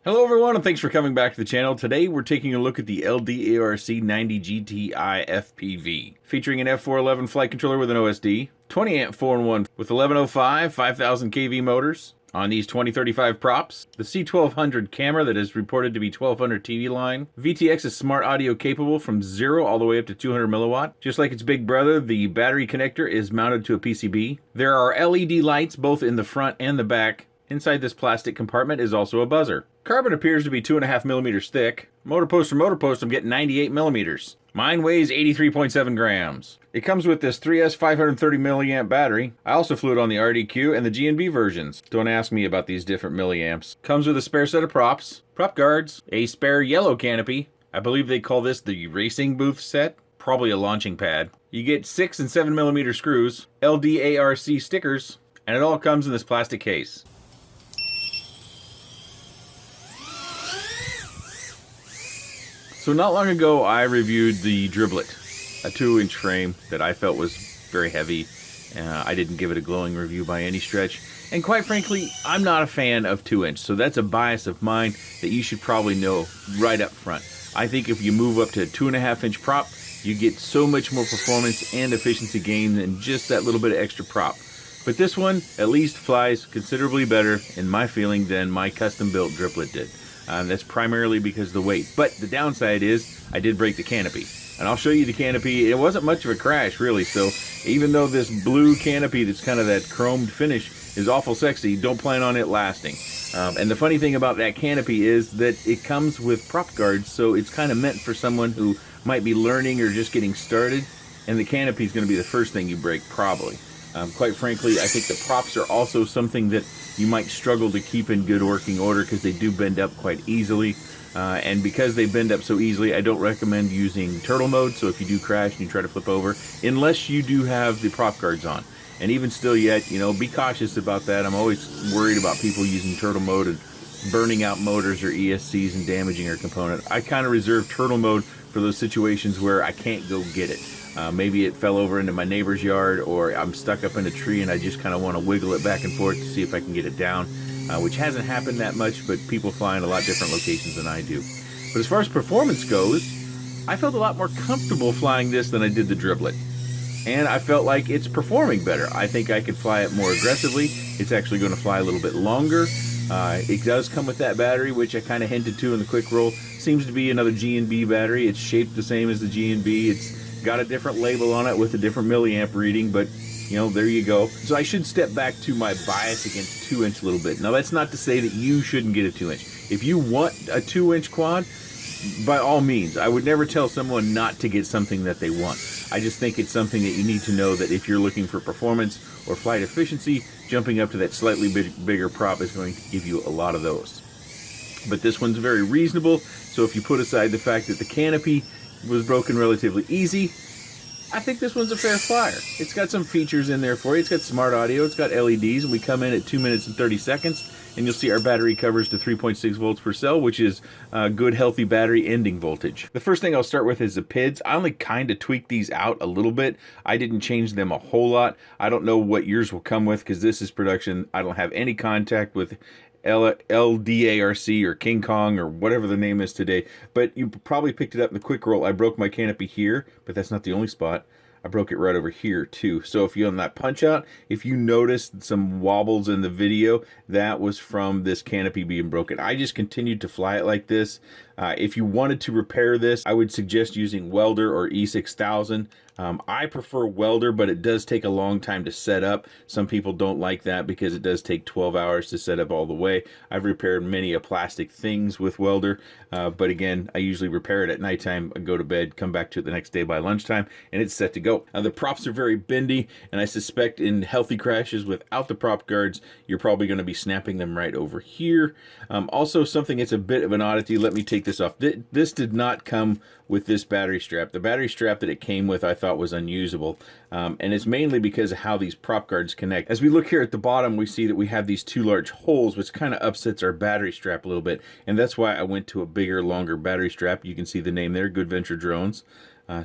Hello everyone, and thanks for coming back to the channel. Today we're taking a look at the Ldarc 90 GTI FPV, featuring an F411 flight controller with an OSD, 20 amp 4-in-1 with 1105 5000 kV motors on these 2035 props, the C1200 camera that is reported to be 1200 TV line. VTX is smart audio capable from 0 all the way up to 200 milliwatt. Just like its big brother, the battery connector is mounted to a PCB. There are LED lights both in the front and the back. Inside this plastic compartment is also a buzzer. Carbon appears to be 2.5 millimeters thick. Motor post for motor post, I'm getting 98 millimeters. Mine weighs 83.7 grams. It comes with this 3S 530 milliamp battery. I also flew it on the RDQ and the GNB versions. Don't ask me about these different milliamps. Comes with a spare set of props, prop guards, a spare yellow canopy. I believe they call this the racing booth set. Probably a launching pad. You get 6 and 7 millimeter screws, Ldarc stickers, and it all comes in this plastic case. So not long ago, I reviewed the Driblet, a 2-inch frame that I felt was very heavy. I didn't give it a glowing review by any stretch. And quite frankly, I'm not a fan of 2-inch, so that's a bias of mine that you should probably know right up front. I think if you move up to a 2.5-inch prop, you get so much more performance and efficiency gain than just that little bit of extra prop. But this one at least flies considerably better, in my feeling, than my custom-built Driblet did. That's primarily because of the weight. But the downside is I did break the canopy. And I'll show you the canopy. It wasn't much of a crash, really. So even though this blue canopy that's kind of that chromed finish is awful sexy, don't plan on it lasting. And the funny thing about that canopy is that it comes with prop guards, so it's kind of meant for someone who might be learning or just getting started. And the canopy is going to be the first thing you break, probably. Quite frankly, I think the props are also something that you might struggle to keep in good working order because they do bend up quite easily. And because they bend up so easily, I don't recommend using turtle mode. So if you do crash and you try to flip over, unless you do have the prop guards on. And even still yet, you know, be cautious about that. I'm always worried about people using turtle mode and burning out motors or ESCs and damaging our component. I kind of reserve turtle mode for those situations where I can't go get it. Maybe it fell over into my neighbor's yard, or I'm stuck up in a tree and I just kind of want to wiggle it back and forth to see if I can get it down, which hasn't happened that much, but people fly in a lot different locations than I do. But as far as performance goes, I felt a lot more comfortable flying this than I did the Driblet. And I felt like it's performing better. I think I could fly it more aggressively. It's actually going to fly a little bit longer. It does come with that battery, which I kind of hinted to in the quick roll. Seems to be another GNB battery. It's shaped the same as the GNB. It's got a different label on it with a different milliamp reading, but you know, there you go. So I should step back to my bias against 2-inch a little bit. Now that's not to say that you shouldn't get a 2-inch. If you want a 2-inch quad, by all means, I would never tell someone not to get something that they want. I just think it's something that you need to know that if you're looking for performance or flight efficiency, jumping up to that slightly bigger prop is going to give you a lot of those. But this one's very reasonable, so if you put aside the fact that the canopy was broken relatively easy, I think this one's a fair flyer. It's got some features in there for you. It's got smart audio, it's got LEDs, and we come in at 2 minutes and 30 seconds, and you'll see our battery covers to 3.6 volts per cell, which is good, healthy battery ending voltage. The first thing I'll start with is the PIDs. I only kind of tweaked these out a little bit. I didn't change them a whole lot. I don't know what yours will come with because this is production. I don't have any contact with Ldarc or King Kong or whatever the name is today, but you probably picked it up in the quick roll. I broke my canopy here, but that's not the only spot. I broke it right over here too. So if you on that punch out, if you noticed some wobbles in the video, that was from this canopy being broken. I just continued to fly it like this. If you wanted to repair this, I would suggest using Welder or E6000. I prefer Welder, but it does take a long time to set up. Some people don't like that because it does take 12 hours to set up all the way. I've repaired many a plastic things with Welder, but again, I usually repair it at nighttime, go to bed, come back to it the next day by lunchtime, and it's set to go. The props are very bendy, and I suspect in healthy crashes without the prop guards, you're probably going to be snapping them right over here. Also, something that's a bit of an oddity, let me take this off. This did not come with this battery strap. The battery strap that it came with I thought was unusable, and it's mainly because of how these prop guards connect. As we look here at the bottom, we see that we have these two large holes, which kind of upsets our battery strap a little bit, and that's why I went to a bigger, longer battery strap. You can see the name there, Good Venture Drones.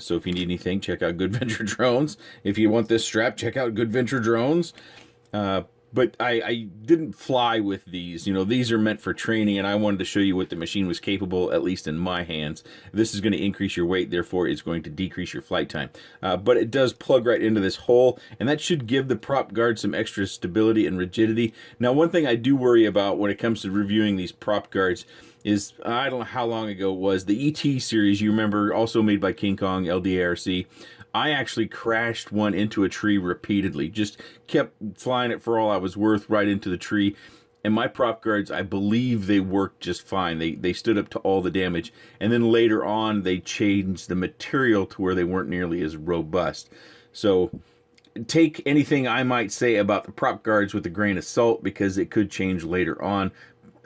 So if you need anything, check out Good Venture Drones. If you want this strap, check out Good Venture Drones. But I didn't fly with these. You know, these are meant for training, and I wanted to show you what the machine was capable, at least in my hands. This is going to increase your weight, therefore it's going to decrease your flight time. But it does plug right into this hole, and that should give the prop guard some extra stability and rigidity. Now, one thing I do worry about when it comes to reviewing these prop guards is, I don't know how long ago it was, the ET series, you remember, also made by King Kong, LDARC. I actually crashed one into a tree repeatedly, just kept flying it for all I was worth right into the tree. And my prop guards, I believe they worked just fine. They stood up to all the damage. And then later on, they changed the material to where they weren't nearly as robust. So take anything I might say about the prop guards with a grain of salt, because it could change later on.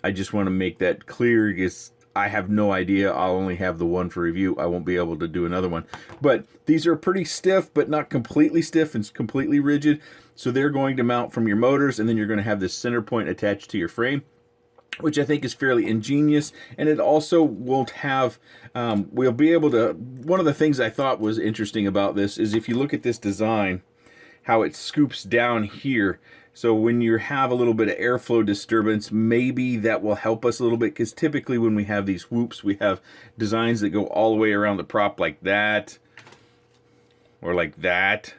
I just want to make that clear, because I have no idea. I'll only have the one for review. I won't be able to do another one. But these are pretty stiff, but not completely stiff and completely rigid. So they're going to mount from your motors, and then you're going to have this center point attached to your frame, which I think is fairly ingenious. And it also won't have, we'll be able to, one of the things I thought was interesting about this is if you look at this design, how it scoops down here. So when you have a little bit of airflow disturbance, maybe that will help us a little bit, because typically when we have these whoops, we have designs that go all the way around the prop like that, or like that.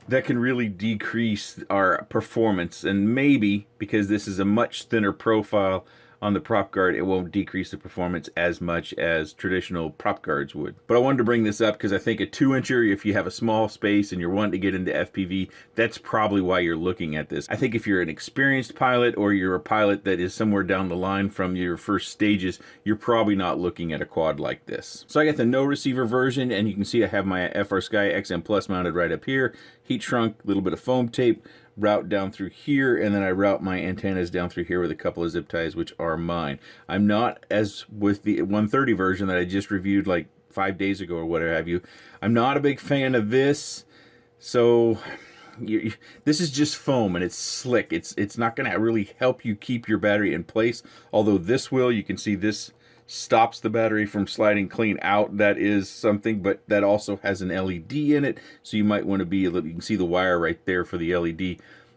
That can really decrease our performance, and maybe because this is a much thinner profile on the prop guard, it won't decrease the performance as much as traditional prop guards would. But I wanted to bring this up because I think a 2-incher, if you have a small space and you're wanting to get into FPV, that's probably why you're looking at this. I think if you're an experienced pilot, or you're a pilot that is somewhere down the line from your first stages, you're probably not looking at a quad like this. So I got the no receiver version, and you can see I have my FrSky XM Plus mounted right up here. Heat shrunk, a little bit of foam tape, route down through here, and then I route my antennas down through here with a couple of zip ties, which are mine. I'm not, as with the 130 version that I just reviewed like 5 days ago or whatever have you, I'm not a big fan of this. So this is just foam, and it's slick. It's not going to really help you keep your battery in place, although this will. You can see this stops the battery from sliding clean out. That is something, but that also has an LED in it, so you might want to be, you can see the wire right there for the LED.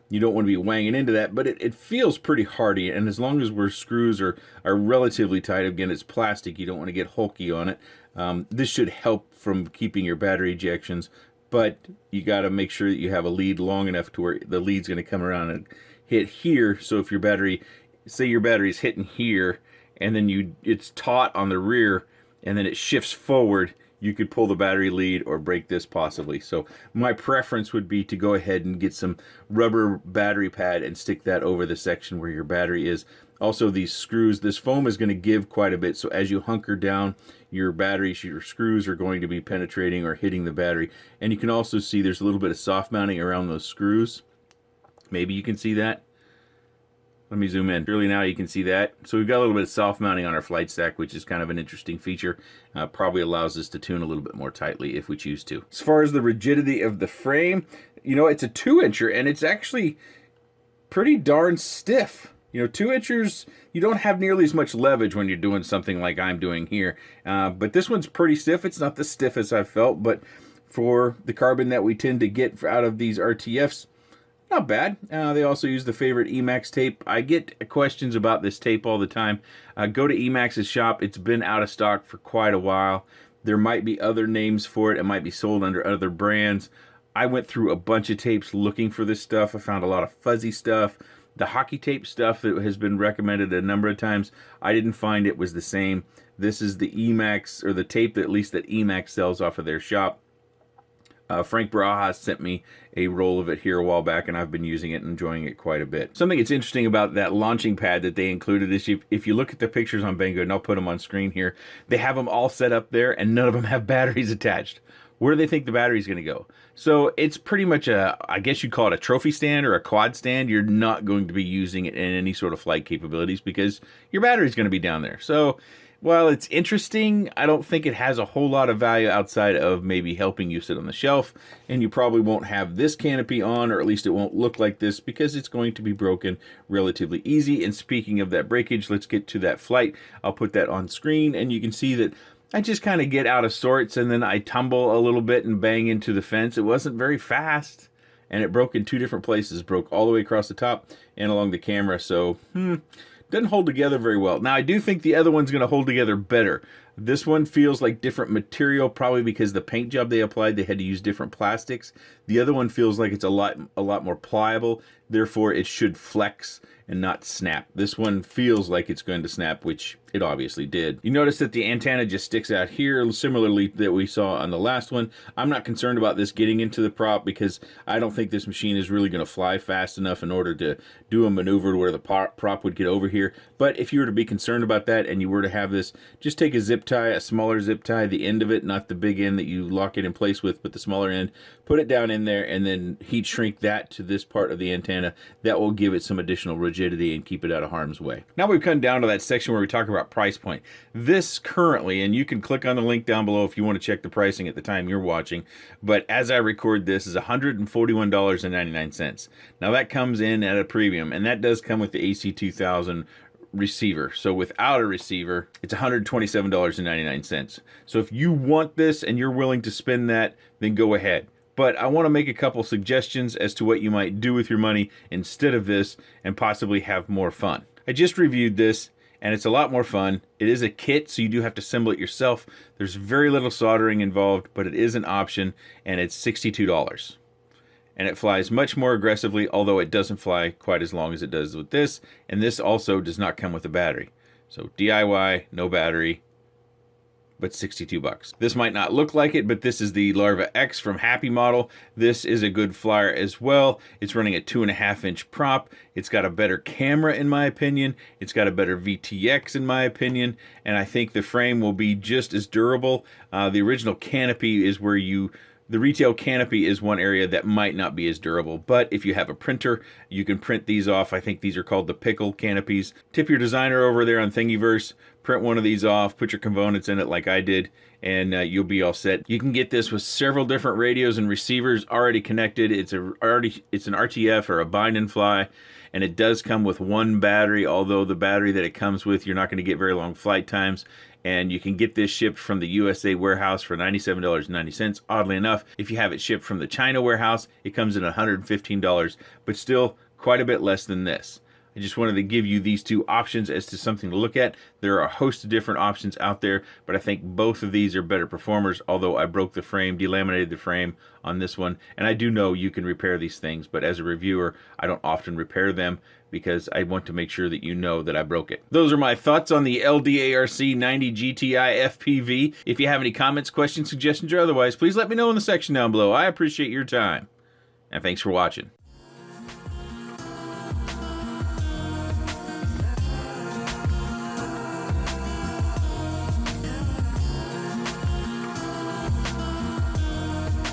You don't want to be wanging into that, but it feels pretty hardy, and as long as our screws are relatively tight, again, it's plastic, you don't want to get hulky on it. This should help from keeping your battery ejections, but you got to make sure that you have a lead long enough to where the lead's going to come around and hit here. So if your battery, say your battery's hitting here, and then it's taut on the rear, and then it shifts forward, you could pull the battery lead or break this possibly. So my preference would be to go ahead and get some rubber battery pad and stick that over the section where your battery is. Also, these screws, this foam is going to give quite a bit, so as you hunker down, your batteries, your screws are going to be penetrating or hitting the battery. And you can also see there's a little bit of soft mounting around those screws. Maybe you can see that. Let me zoom in. Surely now you can see that. So we've got a little bit of soft mounting on our flight stack, which is kind of an interesting feature. Probably allows us to tune a little bit more tightly if we choose to. As far as the rigidity of the frame, you know, it's a 2-incher, and it's actually pretty darn stiff. You know, 2-inchers, you don't have nearly as much leverage when you're doing something like I'm doing here. But this one's pretty stiff. It's not the stiffest I've felt, but for the carbon that we tend to get out of these RTFs, not bad. They also use the favorite Emax tape. I get questions about this tape all the time. Go to Emax's shop. It's been out of stock for quite a while. There might be other names for it. It might be sold under other brands. I went through a bunch of tapes looking for this stuff. I found a lot of fuzzy stuff. The hockey tape stuff that has been recommended a number of times, I didn't find it was the same. This is the Emax, or the tape that at least that Emax sells off of their shop. Frank Barajas sent me a roll of it here a while back, and I've been using it and enjoying it quite a bit. Something that's interesting about that launching pad that they included is if you look at the pictures on Banggood, and I'll put them on screen here, they have them all set up there, and none of them have batteries attached. Where do they think the battery's going to go? So it's pretty much I guess you'd call it a trophy stand or a quad stand. You're not going to be using it in any sort of flight capabilities because your battery's going to be down there. So while it's interesting, I don't think it has a whole lot of value outside of maybe helping you sit on the shelf, and you probably won't have this canopy on, or at least it won't look like this, because it's going to be broken relatively easy. And speaking of that breakage, let's get to that flight. I'll put that on screen, and you can see that I just kind of get out of sorts, and then I tumble a little bit and bang into the fence. It wasn't very fast, and it broke in 2 different places. Broke all the way across the top and along the camera, so doesn't hold together very well. Now, I do think the other one's going to hold together better. This one feels like different material, probably because the paint job they applied, they had to use different plastics. The other one feels like it's a lot more pliable, therefore it should flex and not snap. This one feels like it's going to snap, which it obviously did. You notice that the antenna just sticks out here, similarly that we saw on the last one. I'm not concerned about this getting into the prop because I don't think this machine is really going to fly fast enough in order to do a maneuver where the prop would get over here. But if you were to be concerned about that and you were to have this, just take a zip tie, a smaller zip tie, the end of it, not the big end that you lock it in place with, but the smaller end, put it down in there and then heat shrink that to this part of the antenna. That will give it some additional rigidity and keep it out of harm's way. Now we've come down to that section where we talk about price point. This currently, and you can click on the link down below if you want to check the pricing at the time you're watching, but as I record this is $141.99. Now that comes in at a premium, and that does come with the AC2000 receiver. So without a receiver, it's $127.99. So if you want this and you're willing to spend that, then go ahead. But I want to make a couple suggestions as to what you might do with your money instead of this and possibly have more fun. I just reviewed this and it's a lot more fun. It is a kit, so you do have to assemble it yourself. There's very little soldering involved, but it is an option, and it's $62. And it flies much more aggressively, although it doesn't fly quite as long as it does with this. And this also does not come with a battery. So DIY, no battery, but $62. This might not look like it, but this is the Larva X from Happy model. This is a good flyer as well. It's running a 2.5-inch prop. It's got a better camera in my opinion. It's got a better VTX in my opinion, and I think the frame will be just as durable. The original canopy is where the retail canopy is one area that might not be as durable, but if you have a printer, you can print these off. I think these are called the pickle canopies. Tip your designer over there on Thingiverse, print one of these off, put your components in it like I did, and you'll be all set. You can get this with several different radios and receivers already connected. It's an RTF or a bind and fly, and it does come with one battery, although the battery that it comes with, you're not going to get very long flight times. And you can get this shipped from the USA warehouse for $97.90. Oddly enough, if you have it shipped from the China warehouse, it comes in $115, but still quite a bit less than this. I just wanted to give you these two options as to something to look at. There are a host of different options out there, but I think both of these are better performers, although I broke the frame, delaminated the frame on this one, and I do know you can repair these things, but as a reviewer, I don't often repair them because I want to make sure that you know that I broke it. Those are my thoughts on the Ldarc 90 GTI FPV. If you have any comments, questions, suggestions, or otherwise, please let me know in the section down below. I appreciate your time, and thanks for watching.